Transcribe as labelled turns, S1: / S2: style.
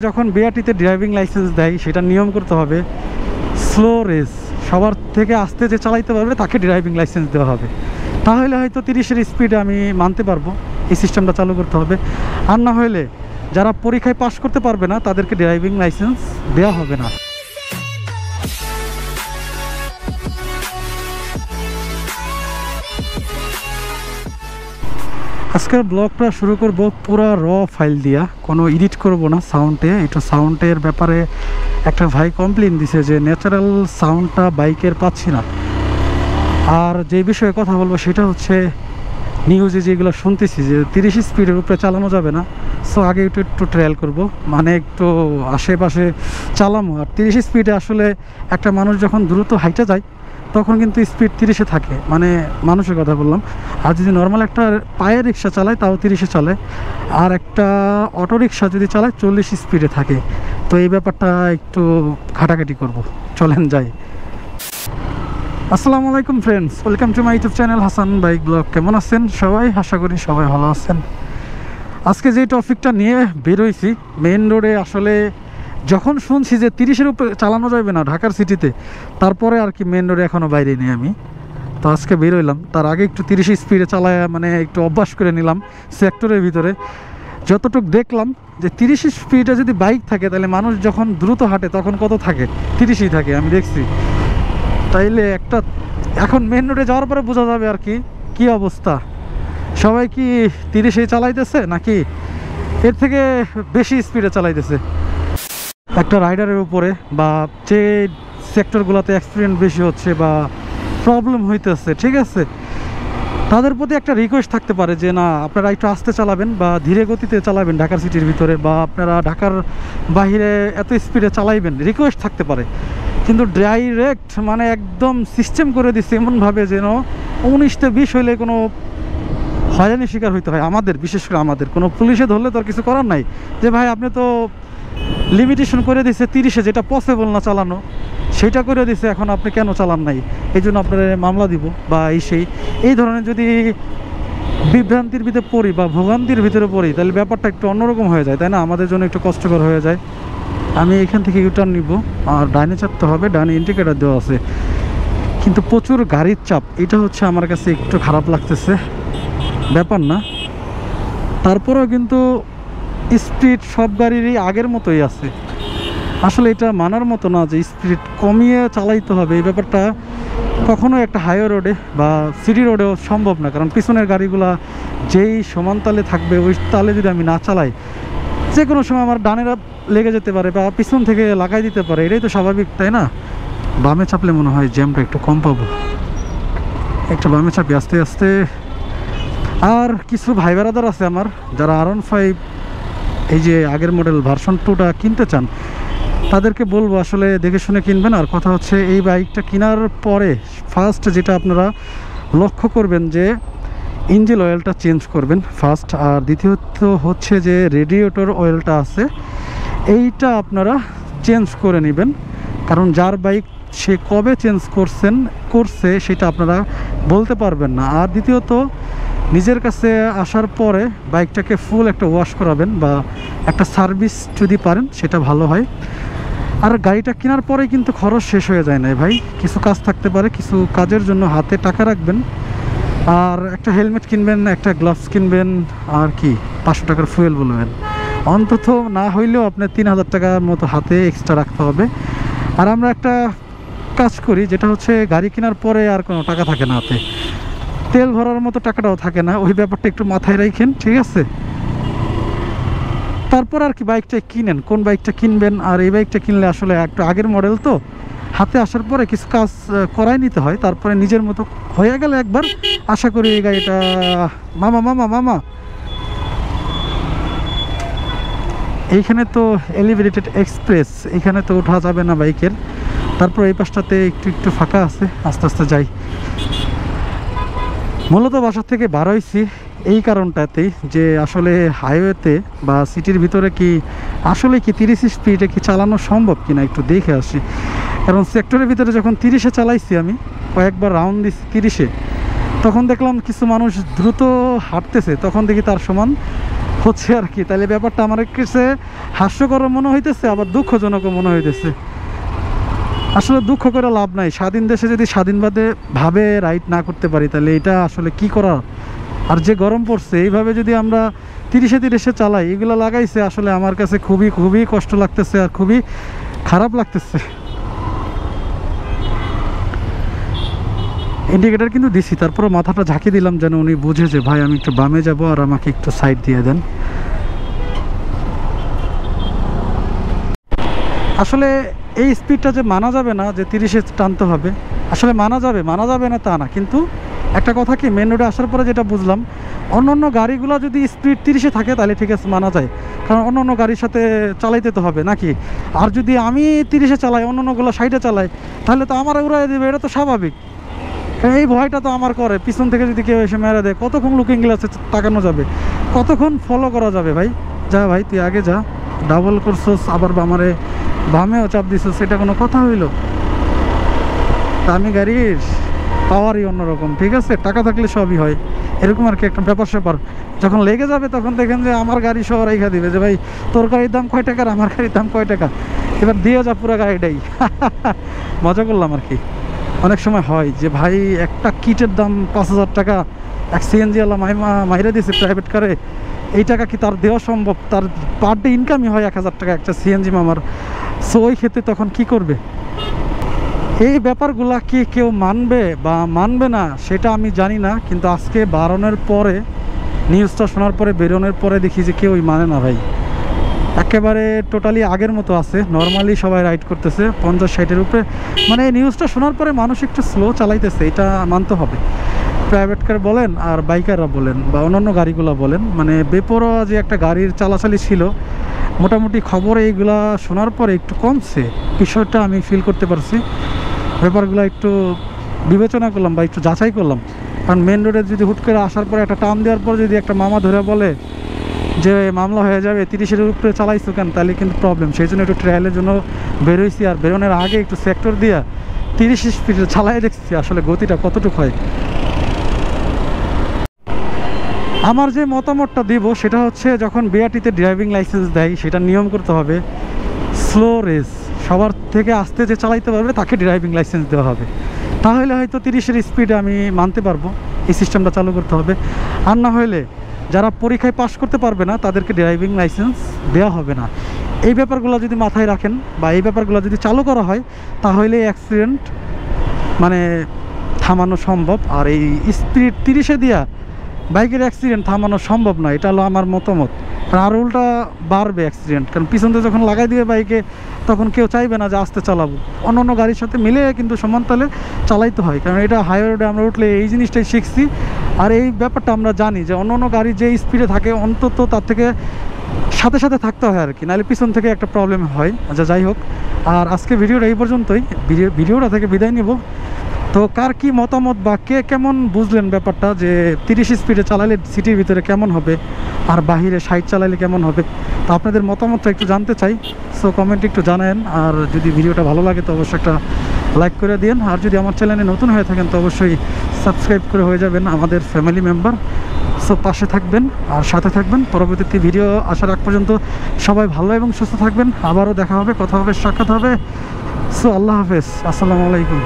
S1: যখন বিআরটিতে driving licence দেয় সেটা নিয়ম করতে হবে স্লো রেস, সবার থেকে আস্তে যে চালাইতে পারবে তাকে ড্রাইভিং লাইসেন্স দেওয়া হবে। তাহলে হয়তো 30-এর স্পিডে আমি মানতে পারবো, এই সিস্টেমটা চালু করতে হবে। আর না হলে যারা পরীক্ষায় পাস করতে পারবে না তাদেরকে ড্রাইভিং লাইসেন্স দেওয়া হবে না। আজকের ব্লগটা শুরু করব পুরা র ফাইল দিয়া, কোনো এডিট করব না সাউন্ডে। এটা সাউন্ডের ব্যাপারে একটা ভাই কমপ্লেন দিছে যে ন্যাচারাল সাউন্ডটা বাইকের পাচ্ছি না। আর যে বিষয়ে কথা বলবো সেটা হচ্ছে নিউজে যেগুলো শুনতেছি যে 30 স্পিডের উপরে চালানো যাবে না। সো আগে একটু ট্রায়াল করব, মানে একটু আশেপাশে চালামো। আর 30 স্পিডে আসলে একটা মানুষ যখন দ্রুত হাইটে যায় তখন কিন্তু স্পিড 30-এ থাকে, মানে মানুষের কথা বললাম। আর যদি নর্মাল একটা পায়ের রিক্সা চালায় তাও 30-এ চলে, আর একটা অটো রিক্সা যদি চালায় 40 স্পিডে থাকে। তো এই ব্যাপারটা একটু ঘাটাঘাটি করব, চলেন যাই। আসসালামু আলাইকুম friends, welcome to my YouTube channel Hasan bike blog. কেমন আছেন সবাই? আশা করি সবাই ভালো আছেন। আজকে যে টপিকটা নিয়ে বেরোইছি, মেইন রোডে আসলে যখন শুনছি যে 30-এর উপরে চালানো যাবে না ঢাকার সিটিতে, তারপরে আর কি মেইন রোডে এখনও বাইরে নেই আমি। তো আজকে বেরোইলাম, তার আগে একটু 30 স্পিডে চালায় মানে একটু অভ্যাস করে নিলাম সেক্টরের ভিতরে। যতটুকু দেখলাম যে 30 স্পিডে যদি বাইক থাকে তাহলে মানুষ যখন দ্রুত হাঁটে তখন কত থাকে? 30ই থাকে, আমি দেখছি। তাইলে একটা এখন মেইন রোডে যাওয়ার পরে বোঝা যাবে আর কি অবস্থা। সবাই কি 30-এ চালাইতেছে নাকি এর থেকে বেশি স্পিডে চালাইতেছে? একটা রাইডারের উপরে বা যে সেক্টরগুলোতে অ্যাক্সিডেন্ট বেশি হচ্ছে বা প্রবলেম হইতেছে, ঠিক আছে, তাদের প্রতি একটা রিকোয়েস্ট থাকতে পারে যে না, আপনারা একটু আস্তে চালাবেন বা ধীরে গতিতে চালাবেন ঢাকার সিটির ভিতরে, বা আপনারা ঢাকার বাইরে এত স্পিডে চালাইবেন, রিকোয়েস্ট থাকতে পারে। কিন্তু ডাইরেক্ট মানে একদম সিস্টেম করে দিচ্ছে এমনভাবে যেন 19-20 হইলে কোনো হয়রানির শিকার হইতে হয় আমাদের, বিশেষ করে আমাদের। কোনো পুলিশে ধরলে তো আর কিছু করার নাই যে ভাই আপনি তো লিমিটেশন করে দিচ্ছে 30-এ, যেটা পসিবল না চালানো সেটা করে দিচ্ছে, এখন আপনি কেন চালান নাই, এই জন্য আপনার মামলা দিব বা এই ধরনের যদি বিভ্রান্তির ভিতরে পড়ি বা ভোগান্তির ভিতরে পড়ি তাহলে ব্যাপারটা একটু অন্যরকম হয়ে যায়, তাই না? আমাদের জন্য একটু কষ্টকর হয়ে যায়। আমি এখান থেকে ইউটার্ন নিব, আর ডাইনে চাপতে হবে, ডাইনে ইন্ডিকেটার দেওয়া আছে, কিন্তু প্রচুর গাড়ির চাপ। এটা হচ্ছে আমার কাছে একটু খারাপ লাগতেছে, ব্যাপার না। তারপরেও কিন্তু স্পিড সব গাড়িরই আগের মতোই আছে। আসলে এটা মানার মতো না যে স্পিড কমিয়ে চালাইতে হবে, এই ব্যাপারটা কখনোই একটা হাইওয়ে রোডে বা সিটি রোডেও সম্ভব না। কারণ পিছনের গাড়িগুলা যেই সমান তালে থাকবে, ওই তালে যদি আমি না চালাই যে কোনো সময় আমার ডানেরা লেগে যেতে পারে বা পিছন থেকে লাগাই দিতে পারে, এটাই তো স্বাভাবিক, তাই না? বামে চাপলে মনে হয় জ্যামটা একটু কম পাবো, একটু বামে চাপি আস্তে আস্তে। আর কিছু ভাই বেড়াদার আছে আমার যারা R15 এই যে আগের মডেল ভার্সন 2টা কিনতে চান, তাদেরকে বলবো আসলে দেখে শুনে কিনবেন। আর কথা হচ্ছে এই বাইকটা কেনার পরে ফার্স্ট যেটা আপনারা লক্ষ্য করবেন যে ইঞ্জিন অয়েলটা চেঞ্জ করবেন ফার্স্ট। আর দ্বিতীয়ত হচ্ছে যে রেডিয়েটর অয়েলটা আছে এইটা আপনারা চেঞ্জ করে নেবেন, কারণ যার বাইক সে কবে চেঞ্জ করছে সেটা আপনারা বলতে পারবেন না। আর দ্বিতীয়ত নিজের কাছে আসার পরে বাইকটাকে ফুল একটা ওয়াশ করাবেন বা একটা সার্ভিস যদি পারেন সেটা ভালো হয়। আর গাড়িটা কেনার পরে কিন্তু খরচ শেষ হয়ে যায় না ভাই, কিছু কাজ থাকতে পারে, কিছু কাজের জন্য হাতে টাকা রাখবেন। আর একটা হেলমেট কিনবেন, একটা গ্লাভস কিনবেন, আর কি 500 টাকার ফুয়েল বলবেন, অন্তত না হইলেও আপনার 3000 টাকার মতো হাতে এক্সট্রা রাখতে হবে। আর আমরা একটা কাজ করি যেটা হচ্ছে গাড়ি কেনার পরে আর কোনো টাকা থাকে না হাতে, তেল ভরার মতো টাকাটাও থাকে না, ওই ব্যাপারটা একটু মাথায় রাখেন, ঠিক আছে? তারপর আর কি বাইকটা কিনেন, কোন বাইকটা কিনবেন। আর এই বাইকটা কিনলে আসলে একটু আগের মডেল তো, হাতে আসার পরে কিছু কাজ করাই নিতে হয়, তারপরে নিজের মতো হয়ে গেলে একবার আশা করি এই গাড়িটা মামা এইখানে তো এলিভেটেড এক্সপ্রেস, এখানে তো ওঠা যাবে না বাইকের। তারপর এই পাশটাতে একটু ফাঁকা আছে, আস্তে আস্তে যাই। মূলত বাসা থেকে বার হয়েছি এই কারণটাতেই যে আসলে হাইওয়েতে বা সিটির ভিতরে কি আসলে কি 30 স্পিডে কি চালানো সম্ভব কিনা একটু দেখে আসি। কারণ সেক্টরের ভিতরে যখন 30-এ চালাইছি, আমি কয়েকবার রাউন্ড দিচ্ছি 30-এ, তখন দেখলাম কিছু মানুষ দ্রুত হাঁটতেছে, তখন দেখি তার সমান হচ্ছে আর কি। তাহলে ব্যাপারটা আমার কাছে হাস্যকর মনে হইতেছে, আবার দুঃখজনকও মনে হইতেছে। আসলে দুঃখ করে লাভ নাই, স্বাধীন দেশে যদি স্বাধীনভাবে ভাবে রাইড না করতে পারি তাহলে এটা আসলে কি করার। আর যে গরম পড়ছে এইভাবে যদি আমরা 30-30 চালাই, এগুলো লাগাইছে আসলে আমার কাছে খুবই খুবই কষ্ট লাগতেছে আর খুবই খারাপ লাগতেছে। ইন্ডিকেটার কিন্তু দিছি, তারপরে মাথাটা ঝাঁকি দিলাম যেন উনি বুঝে যে ভাই আমি একটু বামে যাব আর আমাকে একটু সাইড দিয়ে দেন। আসলে এই স্পিডটা যে মানা যাবে না যে 30-এ টানতে হবে, আসলে মানা যাবে না তা না, কিন্তু একটা কথা কি, মেন রোডে আসার পরে যেটা বুঝলাম, অন্য গাড়িগুলো যদি স্পিড 30-এ থাকে তাহলে ঠিক আছে মানা যায়, কারণ অন্য গাড়ির সাথে চালাইতে তো হবে নাকি। আর যদি আমি 30-এ চালাই, অন্যগুলো 60-এ চালাই, তাহলে তো আমার উড়াই দেবে, এটা তো স্বাভাবিক। এই ভয়টা তো আমার করে, পিছন থেকে যদি কেউ এসে মেরে দেয়, কতক্ষণ লুকিং গ্লাসে তাকানো যাবে, কতক্ষণ ফলো করা যাবে। ভাই যা, ভাই তুই আগে যা, ডাবল করছোস আবার আমারে বামেও চাপ দিছোস, সেটা কোনো কথা হইল? তা আমি গাড়ির পাওয়ারই অন্যরকম, ঠিক আছে, টাকা থাকলে সবই হয়, এরকম আর কি একটা ব্যাপার স্যাপার। যখন লেগে যাবে তখন দেখেন যে আমার গাড়ি সহ রেখা দিবে যে ভাই তোর গাড়ির দাম কয় টাকা, আমার গাড়ির দাম কয় টাকা, এবার দিয়ে যা পুরো গাড়িটাই। মজা করলাম আর কি। অনেক সময় হয় যে ভাই একটা কিটের দাম 5000 টাকা, এক সিএনজি আলা মাইরা দিয়েছে প্রাইভেট কারে, এই টাকা কি তার দেওয়া সম্ভব? তার পার ডে ইনকামই হয় 1000 টাকা একটা সিএনজি মামার। সো ওই ক্ষেত্রে তখন কি করবে? এই ব্যাপারগুলা কি কেউ মানবে বা মানবে না সেটা আমি জানি না, কিন্তু আজকে বারণের পরে, নিউজটা শোনার পরে, বেরোনোর পরে দেখি যে কেউই মানে না ভাই, একেবারে টোটালি আগের মতো আছে, নর্মালি সবাই রাইড করতেছে 50-60-এর উপরে। মানে এই নিউজটা শোনার পরে মানুষ একটু স্লো চালাইতেছে, এটা মানতে হবে। প্রাইভেট কার বলেন আর বাইকাররা বলেন বা অন্যান্য গাড়িগুলো বলেন, মানে বেপরোয়া যে একটা গাড়ির চালাচালি ছিল, মোটামুটি খবরে এইগুলা শোনার পরে একটু কমছে, বিষয়টা আমি ফিল করতে পারছি। ব্যাপারগুলো একটু বিবেচনা করলাম বা একটু যাচাই করলাম, কারণ মেন রোডে যদি হুট করে আসার পরে একটা টার্ন দেওয়ার পর যদি একটা মামা ধরে বলে যে মামলা হয়ে যাবে 30-এর উপরে চালাইছো কেন, তাহলে কিন্তু প্রবলেম। সেই জন্য একটু ট্রায়ালের জন্য বেরোইছি, আর বেরোনোর আগে একটু সেক্টর দিয়া 30 স্পিডে চালাই দেখছি আসলে গতিটা কতটুকু হয়। আমার যে মতামতটা দিব সেটা হচ্ছে, যখন বিআরটিতে ড্রাইভিং লাইসেন্স দেয় সেটা নিয়ম করতে হবে স্লো রেস, সবার থেকে আস্তে যে চালাইতে পারবে তাকে ড্রাইভিং লাইসেন্স দেওয়া হবে, তাহলে হয়তো 30-এর স্পিডে আমি মানতে পারবো, এই সিস্টেমটা চালু করতে হবে। আর না হলে যারা পরীক্ষায় পাশ করতে পারবে না তাদেরকে ড্রাইভিং লাইসেন্স দেওয়া হবে না। এই ব্যাপারগুলো যদি মাথায় রাখেন বা এই ব্যাপারগুলো যদি চালু করা হয়, তাহলে অ্যাক্সিডেন্ট মানে থামানো সম্ভব। আর এই স্পিড 30-এ দিয়া বাইকের অ্যাক্সিডেন্ট থামানো সম্ভব না, এটা হলো আমার মতামত। আর উল্টা বাড়বে অ্যাক্সিডেন্ট, কারণ পিছনতে যখন লাগাই দিবে বাইকে তখন কেউ চাইবে না যে আস্তে চালাবো, অন্য গাড়ির সাথে মিলে কিন্তু সমান তালে চালাইতে হয়, কারণ এটা হাইওয়ে রোডে আমরা উঠলে এই জিনিসটাই শিখছি। আর এই ব্যাপারটা আমরা জানি যে অন্য গাড়ি যে স্পিডে থাকে অন্তত তার থেকে সাথে সাথে থাকতে হয় আর কি, নাহলে পিছন থেকে একটা প্রবলেম হয়। আচ্ছা যাই হোক, আর আজকে ভিডিওটা এই পর্যন্তই, ভিডিওটা থেকে বিদায় নিব। তো কার কি মতামত বা কে কেমন বুঝলেন ব্যাপারটা, যে 30 স্পিডে চালালে সিটির ভিতরে কেমন হবে আর বাহিরে 60 চালালে কেমন হবে, তো আপনাদের মতামতটা একটু জানতে চাই। সো কমেন্ট একটু জানান, আর যদি ভিডিওটা ভালো লাগে তো অবশ্যই একটা লাইক করে দিন, আর যদি আমার চ্যানেলে নতুন হয়ে থাকেন তো অবশ্যই সাবস্ক্রাইব করে হয়ে যাবেন আমাদের ফ্যামিলি মেম্বার। সো পাশে থাকবেন আর সাথে থাকবেন, পরবর্তী ভিডিও আসার আগ পর্যন্ত সবাই ভালো এবং সুস্থ থাকবেন। আবারও দেখা হবে, কথা হবে, সাক্ষাৎ হবে। সো আল্লাহ হাফেজ, আসসালামু আলাইকুম।